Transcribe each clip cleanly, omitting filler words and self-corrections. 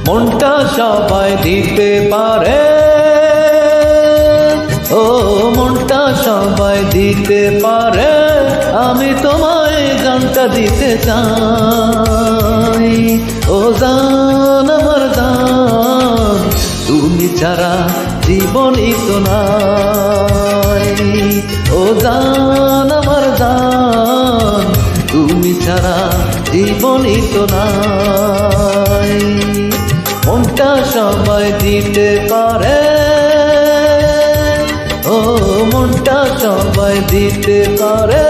মনটা সবাই দিতে পারে, ও মনটা সবাই দিতে পারে, আমি তোমায় জানটা দিতে চাই। ও জান আমার জান, তুমি ছাড়া জীবনই তো নাই। ও জান আমার জান, তুমি ছাড়া জীবনই তো নাই। মনটা সবাই দিতে পারে, ও মনটা সবাই দিতে পারে,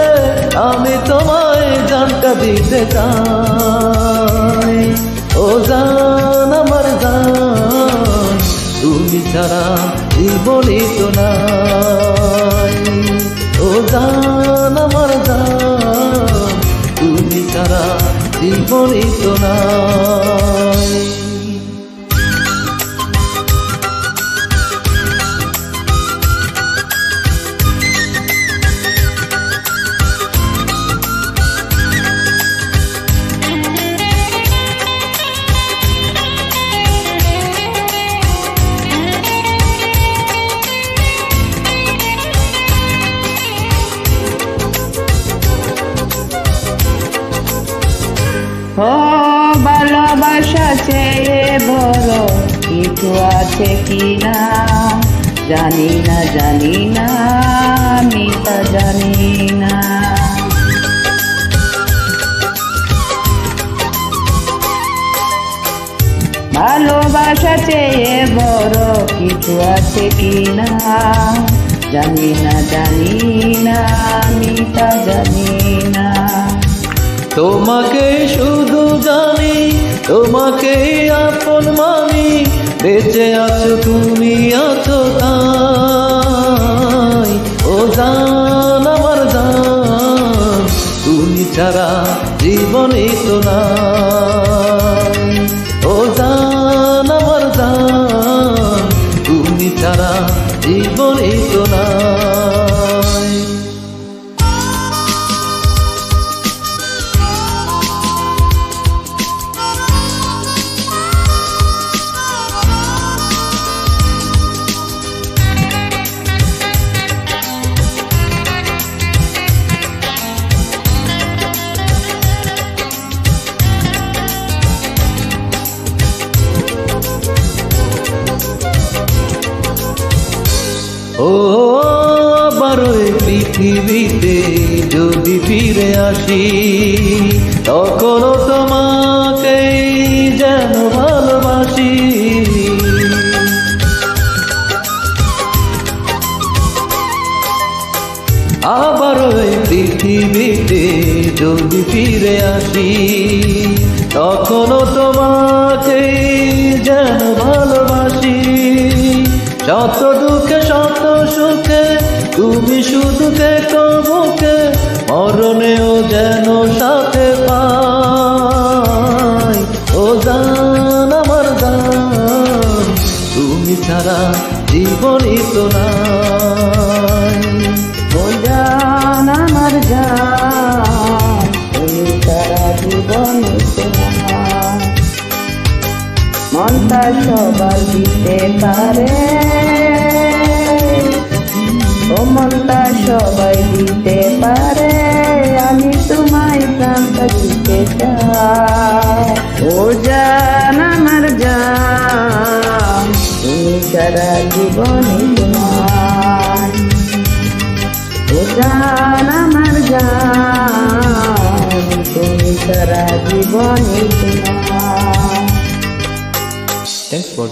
আমি তোমায় জানটা দিতে চাই। ও জান আমার জান, তুমি ছাড়া জীবনই তো নাই। ও জান আমার জান, তুমি ছাড়া জীবনই তো নাই। ও ভালোবাসা চেয়ে বড় কিছু আছে কিনা জানি না, জানি না, আমি তা জানি না। ভালোবাসা চেয়ে বড় কিছু আছে কিনা জানি না, জানি না, আমি তা জানি না। তোমাকে শুধু জানি, তোমাকে আপন মানি, বেঁচে আছো তুমি আছো তাই। ও জান আমার জান, তুমি ছাড়া জীবনই তো নাই। ও জান আমার জান, তুমি ছাড়া জীবনই তো নাই। ও আবার ওই পৃথিবীতে যদি ফিরে আসি, তখনও তোমাকেই যেন ভালোবাসি। আবার ওই পৃথিবীতে যদি ফিরে আসি, তখনও তোমাকেই যেন ভালোবাসি। শত দুঃখে শত সুখে তুমি শুধু থেকো বুকে, মরণেও যেন সাথে পাই। ও জান আমার জান, তুমি ছাড়া জীবনই তো নাই। ও জান আমার জান, তুমি ছাড়া জীবনই তো নাই। মনটা সবাই দিতে পারে, ও মনটা সবাই দিতে পারে, আমি তোমায় প্রাণটা দিতে চাই। ও জান আমার জান, তুমি ছাড়া জীবনই তো নাই। ও জান আমার জান, তুমি ছাড়া জীবনই তো নাই। Thanks for